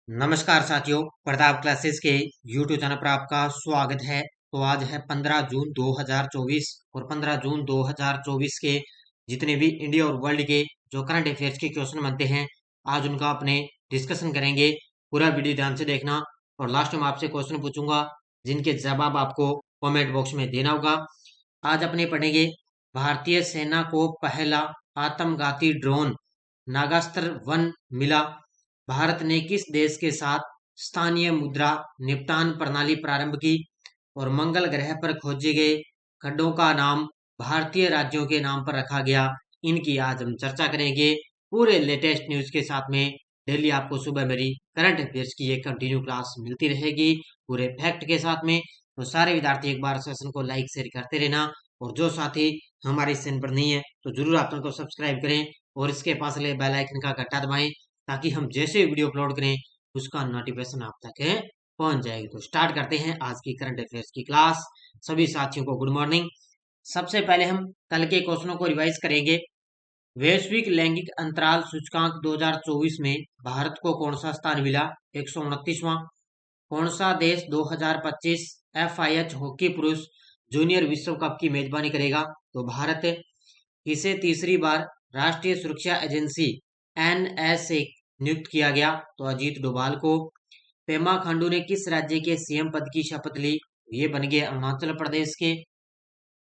नमस्कार साथियों, प्रताप क्लासेस के YouTube चैनल पर आपका स्वागत है। तो आज है 15 जून 2024 और 15 जून 2024 के जितने भी इंडिया और वर्ल्ड के जो करंट अफेयर्स के क्वेश्चन बनते हैं, आज उनका अपने डिस्कशन करेंगे। पूरा वीडियो ध्यान से देखना और लास्ट में आपसे क्वेश्चन पूछूंगा जिनके जवाब आपको कमेंट बॉक्स में देना होगा। आज अपने पढ़ेंगे भारतीय सेना को पहला आत्मघाती ड्रोन नागास्त्र 1 मिला। भारत ने किस देश के साथ स्थानीय मुद्रा निपटान प्रणाली प्रारंभ की और मंगल ग्रह पर खोजे गए खड्डों का नाम भारतीय राज्यों के नाम पर रखा गया। इनकी आज हम चर्चा करेंगे पूरे लेटेस्ट न्यूज के साथ में। डेली आपको सुबह मेरी करंट अफेयर्स की एक कंटिन्यू क्लास मिलती रहेगी पूरे फैक्ट के साथ में। तो सारे विद्यार्थी एक बार सेशन को लाइक शेयर करते रहना और जो साथी हमारे इस चैनल पर नहीं है तो जरूर आप चैनल को सब्सक्राइब करें और इसके पास ले बेल आइकन का घंटा दबाएं ताकि हम जैसे वीडियो अपलोड करें उसका नोटिफिकेशन आप तक पहुंच जाएगी। तो स्टार्ट करते हैं आज की करंट अफेयर्स की क्लास। सभी साथियों को गुड मॉर्निंग। सबसे पहले हम कल के क्वेश्चनों को रिवाइज करेंगे। वैश्विक लैंगिक अंतराल सूचकांक 2024 में भारत को कौन सा स्थान मिला? 129वां। कौन सा देश 2025 FIH हॉकी पुरुष जूनियर विश्व कप की मेजबानी करेगा? तो भारत। इसे तीसरी बार राष्ट्रीय सुरक्षा एजेंसी NSA नियुक्त किया गया? तो अजीत डोभाल को। पेमा खांडू ने किस राज्य के CM पद की शपथ ली? ये बन गए अरुणाचल प्रदेश के।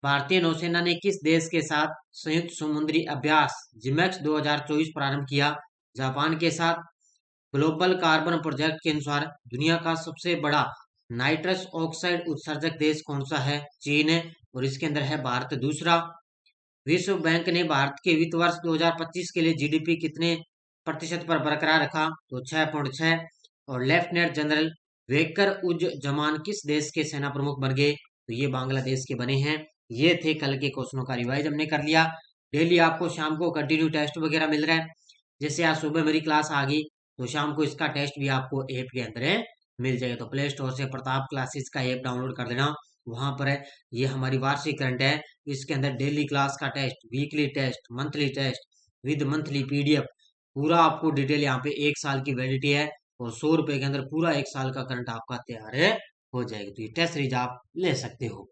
भारतीय नौसेना ने किस देश के साथ संयुक्त समुद्री अभ्यास जिमैक्स 2024 प्रारंभ किया? जापान के साथ। ग्लोबल कार्बन प्रोजेक्ट के अनुसार दुनिया का सबसे बड़ा नाइट्रस ऑक्साइड उत्सर्जक देश कौन सा है? चीन है और इसके अंदर है भारत दूसरा। विश्व बैंक ने भारत के वित्त वर्ष 2025 के लिए GDP कितने प्रतिशत पर बरकरार रखा? तो 6.6। और लेफ्टिनेंट जनरल वेकर उज जमान किस देश के सेना प्रमुख बन गए? तो ये बांग्लादेश के बने हैं। ये थे कल के क्वेश्चनों का रिवाइज हमने कर लिया। डेली आपको शाम को कंटिन्यू टेस्ट वगैरह मिल रहा है। जैसे आज सुबह मेरी क्लास आ गई तो शाम को इसका टेस्ट भी आपको ऐप के अंदर मिल जाएगा। तो प्ले स्टोर से प्रताप क्लासेस का ऐप डाउनलोड कर लेना। वहां पर है ये हमारी वार्षिक करंट है। इसके अंदर डेली क्लास का test, weekly test, monthly test with monthly PDF पूरा आपको डिटेल यहाँ पे 1 साल की वैलिडिटी है और 100 रुपए के अंदर पूरा 1 साल का करंट आपका तैयार हो जाएगी। तो ये टेस्ट सीरीज आप ले सकते हो।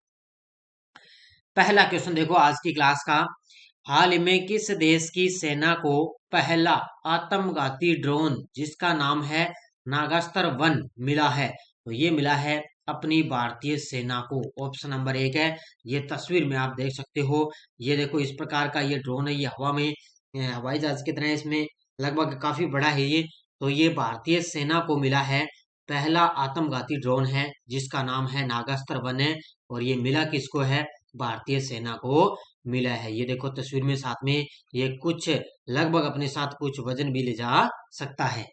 पहला क्वेश्चन देखो आज की क्लास का। हाल में किस देश की सेना को पहला आत्मघाती ड्रोन जिसका नाम है नागास्त्र 1 मिला है? तो ये मिला है अपनी भारतीय सेना को। ऑप्शन नंबर 1 है। ये तस्वीर में आप देख सकते हो। ये देखो इस प्रकार का ये ड्रोन है। ये हवा में हवाई जहाज की तरह इसमें लगभग काफी बड़ा है ये। तो ये भारतीय सेना को मिला है पहला आत्मघाती ड्रोन है जिसका नाम है नागास्त्र 1 है। और ये मिला किसको है? भारतीय सेना को मिला है। ये देखो तस्वीर में साथ में ये कुछ लगभग अपने साथ कुछ वजन भी ले जा सकता है।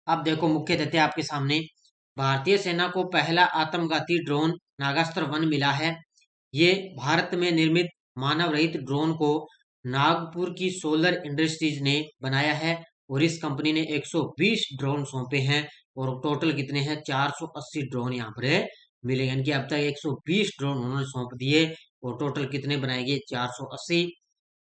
अब देखो मुख्य तथ्य आपके सामने। भारतीय सेना को पहला आत्मघाती ड्रोन नागास्त्र 1 मिला है। ये भारत में निर्मित मानव रहित ड्रोन को नागपुर की सोलर इंडस्ट्रीज ने बनाया है और इस कंपनी ने 120 ड्रोन सौंपे हैं और टोटल कितने हैं? 480 ड्रोन यहाँ पर मिले। यानी कि अब तक 120 ड्रोन उन्होंने सौंप दिए और टोटल कितने बनाएंगे? 480।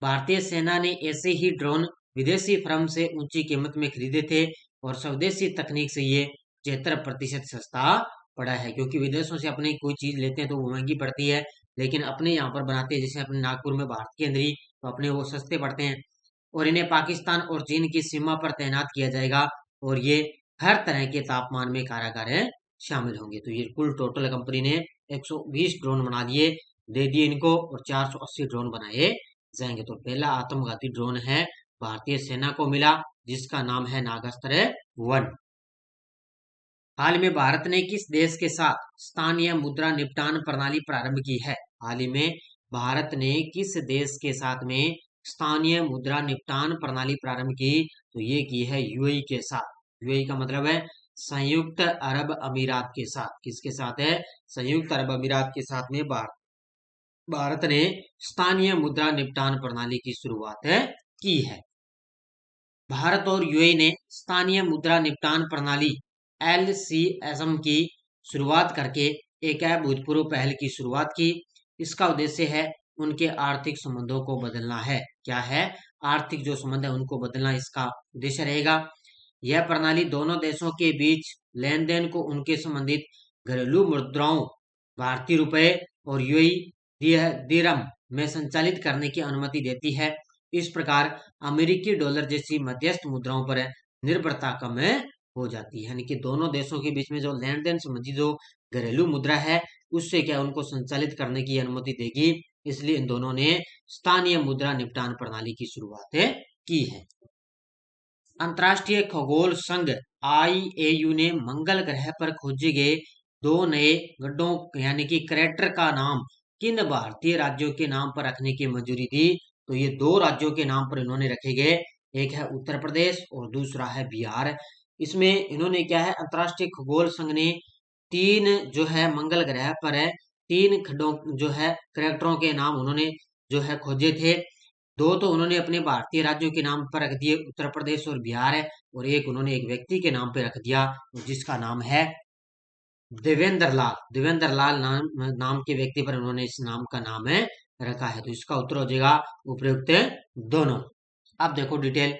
भारतीय सेना ने ऐसे ही ड्रोन विदेशी फर्म से ऊंची कीमत में खरीदे थे और स्वदेशी तकनीक से ये 73% सस्ता पड़ा है। क्योंकि विदेशों से अपनी कोई चीज लेते हैं तो वो महंगी पड़ती है, लेकिन अपने यहाँ पर बनाते हैं जैसे अपने नागपुर में भारत के अंदर ही, तो अपने वो सस्ते पड़ते हैं। और इन्हें पाकिस्तान और चीन की सीमा पर तैनात किया जाएगा और ये हर तरह के तापमान में कारागार शामिल होंगे। तो ये कुल टोटल कंपनी ने 120 ड्रोन बना दिए, दे दिए इनको और 480 ड्रोन बनाए जाएंगे। तो पहला आत्मघाती ड्रोन है भारतीय सेना को मिला जिसका नाम है नागास्त्र 1। हाल में भारत ने किस देश के साथ स्थानीय मुद्रा निपटान प्रणाली प्रारंभ की है? हाल ही में भारत ने किस देश के साथ में स्थानीय मुद्रा निपटान प्रणाली प्रारंभ की? तो ये की है UAE के साथ। UAE का मतलब है संयुक्त अरब अमीरात के साथ। किसके साथ है? संयुक्त अरब अमीरात के साथ में भारत ने स्थानीय मुद्रा निपटान प्रणाली की शुरुआत की है। भारत और UAE ने स्थानीय मुद्रा निपटान प्रणाली LCSM की शुरुआत करके एक अभूतपूर्व पहल की शुरुआत की। इसका उद्देश्य है उनके आर्थिक संबंधों को बदलना है। क्या है? आर्थिक जो संबंध है उनको बदलना इसका उद्देश्य रहेगा। यह प्रणाली दोनों देशों के बीच लेन देन को उनके संबंधित घरेलू मुद्राओं भारतीय रुपए और यूएई दिरहम में संचालित करने की अनुमति देती है। इस प्रकार अमेरिकी डॉलर जैसी मध्यस्थ मुद्राओं पर निर्भरता कम हो जाती है, यानी कि दोनों देशों के बीच में जो लेन देन संबंधी जो घरेलू मुद्रा है उससे क्या उनको संचालित करने की अनुमति देगी। इसलिए इन दोनों ने स्थानीय मुद्रा निपटान प्रणाली की शुरुआत की है। अंतर्राष्ट्रीय खगोल संघ IAU ने मंगल ग्रह पर खोजे गए 2 नए गड्ढों यानी कि क्रेटर का नाम किन भारतीय राज्यों के नाम पर रखने की मंजूरी दी। तो ये 2 राज्यों के नाम पर इन्होंने रखे गए, एक है उत्तर प्रदेश और दूसरा है बिहार। इसमें इन्होंने क्या है, अंतर्राष्ट्रीय खगोल संघ ने 3 जो है मंगल ग्रह पर है 3 खड्डों जो है क्रेटरों के नाम उन्होंने जो है खोजे थे। 2 तो उन्होंने अपने भारतीय राज्यों के नाम पर रख दिए, उत्तर प्रदेश और बिहार है, और एक उन्होंने एक व्यक्ति के नाम पे रख दिया जिसका नाम है देवेंद्र लाल। देवेंद्र लाल नाम के व्यक्ति पर उन्होंने इस नाम का नाम है रखा है। तो इसका उत्तर हो जाएगा उपयुक्त दोनों। अब देखो डिटेल।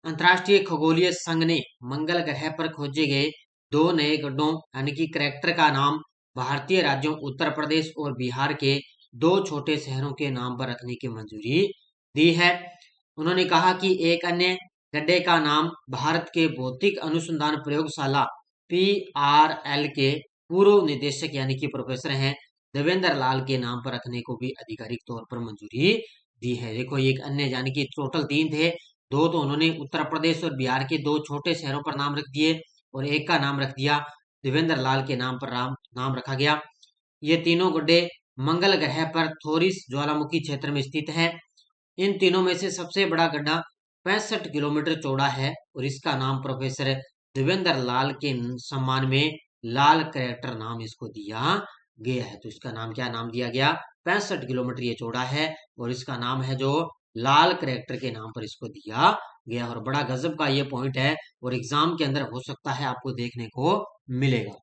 अंतर्राष्ट्रीय खगोलीय संघ ने मंगल ग्रह पर खोजे गए 2 नए गड्ढों यानी कि क्रेटर का नाम भारतीय राज्यों उत्तर प्रदेश और बिहार के 2 छोटे शहरों के नाम पर रखने की मंजूरी दी है। उन्होंने कहा कि एक अन्य गड्ढे का नाम भारत के भौतिक अनुसंधान प्रयोगशाला PRL के पूर्व निदेशक यानी कि प्रोफेसर हैं देवेंद्र लाल के नाम पर रखने को भी आधिकारिक तौर पर मंजूरी दी है। देखो एक अन्य यानी कि टोटल 3 थे, 2 तो उन्होंने उत्तर प्रदेश और बिहार के 2 छोटे शहरों पर नाम रख दिए और एक का नाम रख दिया देवेंद्र लाल के नाम पर नाम रखा गया। ये तीनों गड्ढे मंगल ग्रह पर थोरिस ज्वालामुखी क्षेत्र में स्थित है। इन तीनों में से सबसे बड़ा गड्ढा 65 किलोमीटर चौड़ा है और इसका नाम प्रोफेसर देवेंद्र लाल के सम्मान में लाल क्रेटर नाम इसको दिया गया है। तो इसका नाम क्या नाम दिया गया, 65 किलोमीटर ये चौड़ा है और इसका नाम है जो लाल क्रेटर के नाम पर इसको दिया गया। और बड़ा गजब का ये पॉइंट है और एग्जाम के अंदर हो सकता है आपको देखने को मिलेगा।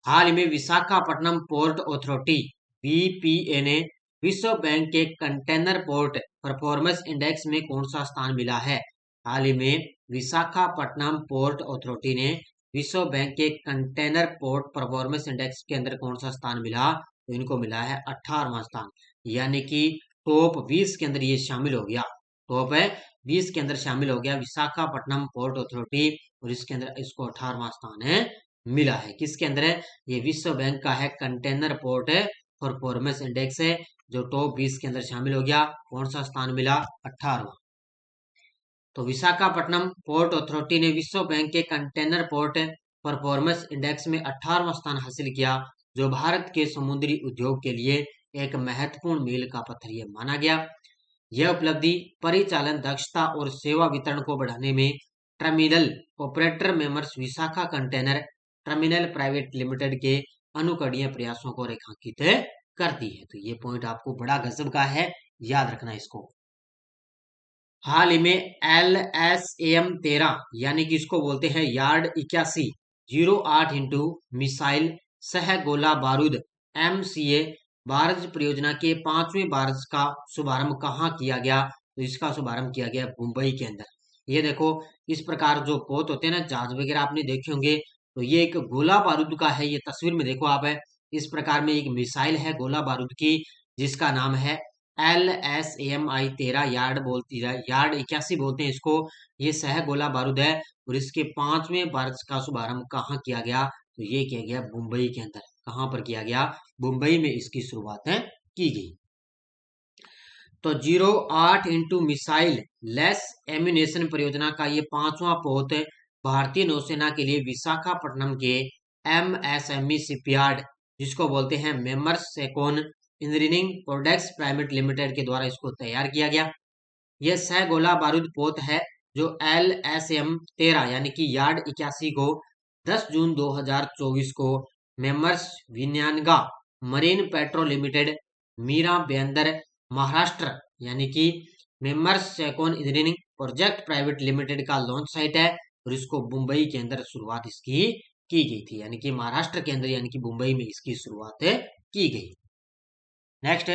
हाल ही में विशाखापट्टनम पोर्ट अथॉरिटी BPA ने विश्व बैंक के कंटेनर पोर्ट परफॉर्मेंस इंडेक्स में कौन सा स्थान मिला है। हाल ही में विशाखापट्टनम पोर्ट अथॉरिटी ने विश्व बैंक के कंटेनर पोर्ट परफॉर्मेंस इंडेक्स के अंदर कौन सा स्थान मिला। तो इनको मिला है 18वां स्थान, यानी कि टॉप 20 के अंदर ये शामिल हो गया। टॉप 20 के अंदर शामिल हो गया विशाखापट्टनम पोर्ट अथॉरिटी और इसके अंदर इसको 18वां स्थान है मिला है। किसके अंदर है, ये विश्व बैंक का है कंटेनर पोर्ट परफॉर्मेंस इंडेक्स है जो टॉप 20 के अंदर शामिल हो गया। कौन सा स्थान मिला, 18वां। तो विशाखापट्टनम पोर्ट अथॉरिटी ने विश्व बैंक के कंटेनर पोर्ट परफॉर्मेंस इंडेक्स में 18वां स्थान हासिल किया जो भारत के समुद्री उद्योग के लिए एक महत्वपूर्ण मील का पत्थर यह माना गया। यह उपलब्धि परिचालन दक्षता और सेवा वितरण को बढ़ाने में terminal operator messrs Visakha container terminal private limited के अनुकरणीय प्रयासों को रेखांकित करती है। तो ये पॉइंट आपको बड़ा गजब का है, याद रखना इसको। हाल ही में LSAM 13 यानी कि इसको बोलते हैं यार्ड 81 08 इंटू मिसाइल सह गोला बारूद MCA बारज परियोजना के 5वें बारज का शुभारंभ कहाँ किया गया। तो इसका शुभारंभ किया गया मुंबई के अंदर। ये देखो इस प्रकार जो पोत होते हैं ना, जहाज वगैरह आपने देखे होंगे, तो ये एक गोला बारूद का है। ये तस्वीर में देखो आप है, इस प्रकार में एक मिसाइल है गोला बारूद की जिसका नाम है LSAMI 13 यार्ड बोलती है, यार्ड 81 बोलते हैं इसको। ये सह गोला बारूद है और इसके 5वें बारज का शुभारंभ कहाँ किया गया। तो ये किया गया मुंबई के अंदर। कहाँ पर किया गया, मुंबई में इसकी शुरुआत है की गई। तो 08 इंटू मिसाइल लेस एम्यूनेशन परियोजना का ये 5वां पोत भारतीय नौसेना के लिए विशाखापट्टनम के MSME शिपयार्ड जिसको बोलते हैं मेमर्स सेकोन इंजीनियरिंग प्रोडक्ट्स प्राइवेट लिमिटेड के द्वारा इसको तैयार किया गया। यह सह गोला बारूद पोत है जो LSAM 13 यानी कि यार्ड 81 को 10 जून 2024 को मेमर्स विन्यानगा marine petro limited Mira Bhayandar Maharashtra यानी कि मेमर्स सेकोन इंजीनियरिंग प्रोजेक्ट प्राइवेट लिमिटेड का लॉन्च साइट है और इसको मुंबई के अंदर शुरुआत इसकी की गई थी, यानी कि महाराष्ट्र के अंदर यानी कि मुंबई में इसकी शुरुआत की गई। नेक्स्ट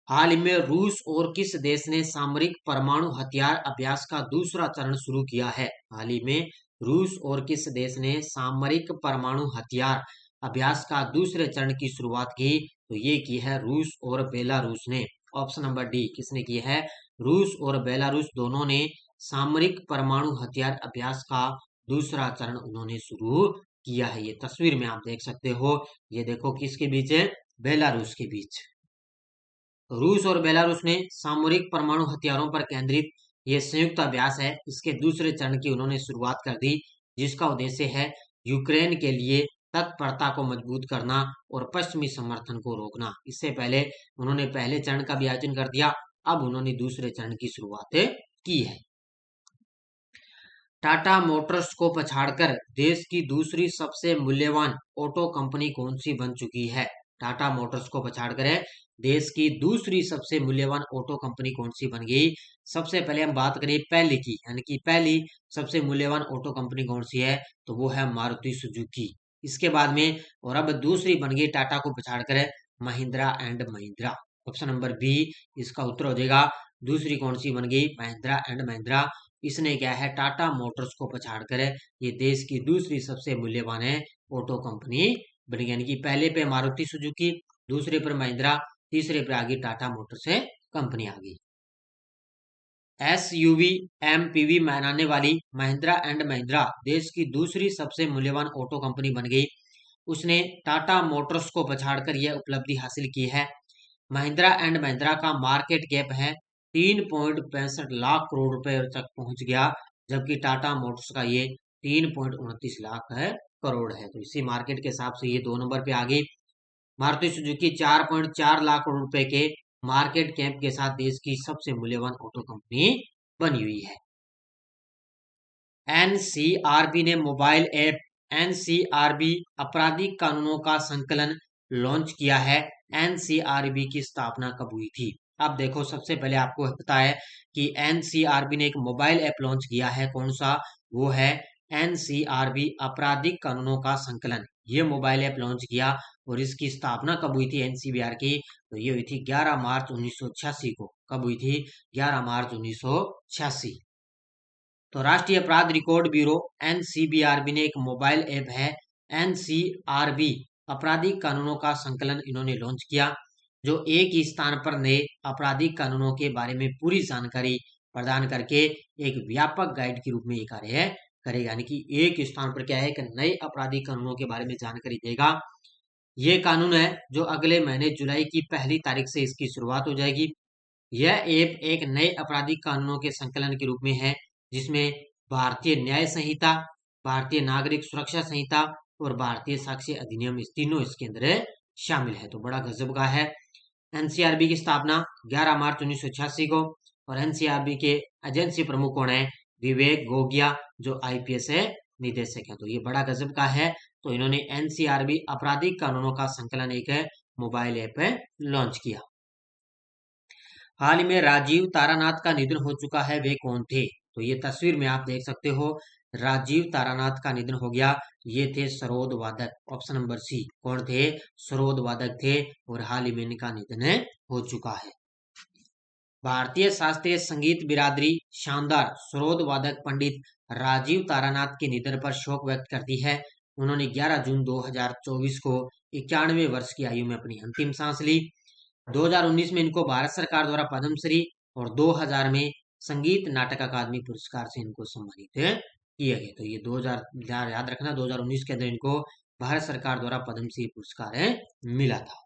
हाल ही में रूस और किस देश ने सामरिक परमाणु हथियार अभ्यास का दूसरा चरण शुरू किया है? हाल ही में रूस और किस देश ने सामरिक परमाणु हथियार अभ्यास का दूसरे चरण की शुरुआत की? तो ये की है रूस और बेलारूस ने। ऑप्शन नंबर डी, किसने की है? रूस और बेलारूस दोनों ने सामरिक परमाणु हथियार अभ्यास का दूसरा चरण उन्होंने शुरू किया है। ये तस्वीर में आप देख सकते हो, ये देखो किसके बीच है? बेलारूस के बीच। रूस और बेलारूस ने सामरिक परमाणु हथियारों पर केंद्रित ये संयुक्त अभ्यास है, इसके दूसरे चरण की उन्होंने शुरुआत कर दी, जिसका उद्देश्य है यूक्रेन के लिए तत्परता को मजबूत करना और पश्चिमी समर्थन को रोकना। इससे पहले उन्होंने पहले चरण का भी आयोजन कर दिया, अब उन्होंने दूसरे चरण की शुरुआत की है। टाटा मोटर्स को पछाड़कर देश की दूसरी सबसे मूल्यवान ऑटो कंपनी कौन सी बन चुकी है? टाटा मोटर्स को पछाड़कर देश की दूसरी सबसे मूल्यवान ऑटो कंपनी कौन सी बन गई? सबसे पहले हम बात करें पहले की, यानी कि पहली सबसे मूल्यवान ऑटो कंपनी कौन सी है? तो वो है मारुति सुजुकी। इसके बाद में और अब दूसरी बन गई टाटा को पछाड़कर Mahindra and Mahindra. Option number B इसका उत्तर हो जाएगा। दूसरी कौन सी बन गई? महिंद्रा एंड महिंद्रा। इसने क्या है? टाटा मोटर्स को पछाड़कर ये देश की दूसरी सबसे मूल्यवान है ऑटो कंपनी बन गई। यानी कि पहले पे मारुति सुजुकी, दूसरे पर महिंद्रा, तीसरे पे आ गई टाटा मोटर्स है कंपनी आ गई। एसयूवी एमपीवी बनाने वाली महिंद्रा एंड महिंद्रा देश की दूसरी सबसे मूल्यवान ऑटो कंपनी बन गई। उसने टाटा मोटर्स को पछाड़कर यह उपलब्धि हासिल की है। महिंद्रा एंड महिंद्रा का मार्केट कैप है 3.65 लाख करोड़ रुपए तक पहुंच गया, जबकि टाटा मोटर्स का ये 3.29 लाख है करोड़ है। तो इसी मार्केट के हिसाब से ये 2 नंबर पे आ गई। मारुति सुजुकी 4.4 लाख करोड़ रुपए के मार्केट कैप के साथ देश की सबसे मूल्यवान ऑटो कंपनी बनी हुई है। एनसीआरबी ने मोबाइल ऐप एनसीआरबी आपराधिक कानूनों का संकलन लॉन्च किया है। एनसीआरबी की स्थापना कब हुई थी? अब देखो, सबसे पहले आपको पता है कि एनसीआरबी ने एक मोबाइल ऐप लॉन्च किया है। कौन सा? वो है एनसीआरबी आपराधिक कानूनों का संकलन। ये मोबाइल ऐप लॉन्च किया और इसकी स्थापना कब हुई थी एनसीबीआर की? तो ये हुई थी 11 मार्च 1986 को। कब हुई थी? 11 मार्च 1986। तो राष्ट्रीय अपराध रिकॉर्ड ब्यूरो एनसीबीआरबी ने एक मोबाइल ऐप है एनसीआरबी आपराधिक कानूनों का संकलन इन्होंने लॉन्च किया, जो एक ही स्थान पर नए आपराधिक कानूनों के बारे में पूरी जानकारी प्रदान करके एक व्यापक गाइड के रूप में ये कार्य करेगा। यानी कि एक स्थान पर क्या है कि नए आपराधिक कानूनों के बारे में जानकारी देगा। ये कानून है जो अगले महीने जुलाई की 1 तारीख से इसकी शुरुआत हो जाएगी। यह ऐप एक नए आपराधिक कानूनों के संकलन के रूप में है, जिसमें भारतीय न्याय संहिता, भारतीय नागरिक सुरक्षा संहिता और भारतीय साक्ष्य अधिनियम, इस तीनों इसके अंदर शामिल है। तो बड़ा गजब का है। एनसीआरबी की स्थापना 11 मार्च 1986 को, और एनसीआरबी के एजेंसी प्रमुख कौन है? विवेक गोगिया, जो आईपीएस है निदेशक है। तो ये बड़ा गजब का है। तो इन्होंने एनसीआरबी आपराधिक कानूनों का संकलन एक मोबाइल ऐप लॉन्च किया। हाल ही में राजीव तारानाथ का निधन हो चुका है, वे कौन थे? तो ये तस्वीर में आप देख सकते हो, राजीव तारानाथ का निधन हो गया। ये थे सरोद वादक। ऑप्शन नंबर सी, कौन थे? सरोद वादक थे, और हाल ही में इनका निधन हो चुका है। भारतीय शास्त्रीय संगीत बिरादरी शानदार सरोद वादक पंडित राजीव तारानाथ के निधन पर शोक व्यक्त करती है। उन्होंने 11 जून 2024 को 91 वर्ष की आयु में अपनी अंतिम सांस ली। 2019 में इनको भारत सरकार द्वारा पद्मश्री और 2000 में संगीत नाटक अकादमी पुरस्कार से इनको सम्मानित किया गया। तो ये 2000 याद रखना, 2019 के अंदर इनको भारत सरकार द्वारा पद्मश्री पुरस्कार मिला था।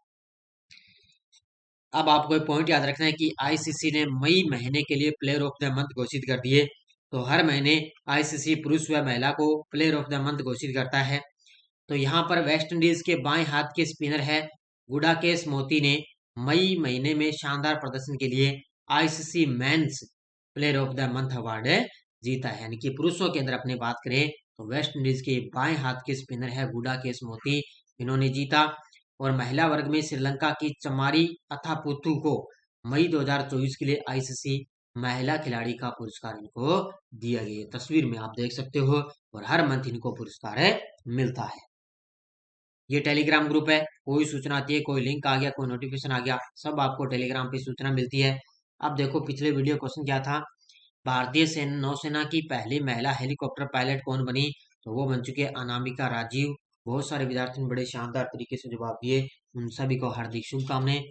अब आपको एक पॉइंट याद रखना है कि आईसीसी ने मई महीने के लिए प्लेयर ऑफ द मंथ घोषित कर दिए। तो हर महीने आईसीसी पुरुष व महिला को प्लेयर ऑफ द मंथ घोषित करता है। तो यहाँ पर वेस्ट इंडीज के बाएं हाथ के स्पिनर है गुडाकेश मोती ने मई महीने में शानदार प्रदर्शन के लिए ICC men's player of the month award जीता है। यानी कि पुरुषों के अंदर अपने बात करें तो वेस्ट इंडीज के बाएं हाथ के स्पिनर है गुडाकेश मोती, इन्होंने जीता। और महिला वर्ग में श्रीलंका की चमारी अथापुथु को मई 2024 के लिए आईसीसी महिला खिलाड़ी का पुरस्कार इनको दिया गया। तस्वीर में आप देख सकते हो, और हर मंथ इनको पुरस्कार मिलता है। ये टेलीग्राम ग्रुप है, कोई सूचना आती है, कोई लिंक आ गया, कोई नोटिफिकेशन आ गया, सब आपको टेलीग्राम पे सूचना मिलती है। अब देखो पिछले वीडियो क्वेश्चन क्या था, भारतीय सेना नौसेना की पहली महिला हेलीकॉप्टर पायलट कौन बनी? तो वो बन चुके अनामिका राजीव। बहुत सारे विद्यार्थियों ने बड़े शानदार तरीके से जवाब दिए, उन सभी को हार्दिक शुभकामनाएं।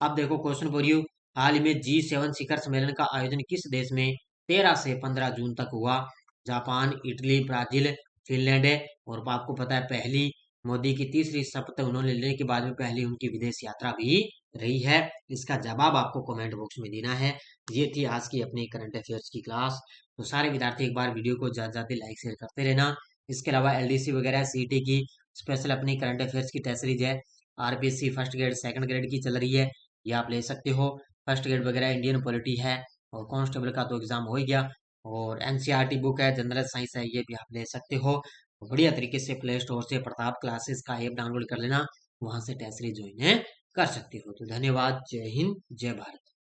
अब देखो क्वेश्चन फॉर यू, हाल ही में G7 शिखर सम्मेलन का आयोजन किस देश में 13 से 15 जून तक हुआ? जापान, इटली, ब्राजील, फिनलैंड है। और आपको पता है पहली मोदी की तीसरी शपथ उन्होंने लेने के बाद में पहली उनकी विदेश यात्रा भी रही है। इसका जवाब आपको कमेंट बॉक्स में देना है। ये थी आज की अपनी करंट अफेयर्स की क्लास। तो सारे विद्यार्थी एक बार वीडियो को ज्यादा ज्यादा लाइक शेयर करते रहना। इसके अलावा एलडीसी वगैरह सीटी की स्पेशल अपनी करंट अफेयर्स की टेस्ट सीरीज है, RPSC first grade second grade की चल रही है, ये आप ले सकते हो। फर्स्ट ग्रेड वगैरह इंडियन पॉलिटी है, और कांस्टेबल का तो एग्जाम हो ही गया, और एनसीईआरटी बुक है, जनरल साइंस है, ये भी आप ले सकते हो। बढ़िया तरीके से प्ले स्टोर से प्रताप क्लासेस का ऐप डाउनलोड कर लेना, वहां से टेस्ट सीरीज ज्वाइन कर सकते हो। तो धन्यवाद, जय हिंद, जय भारत।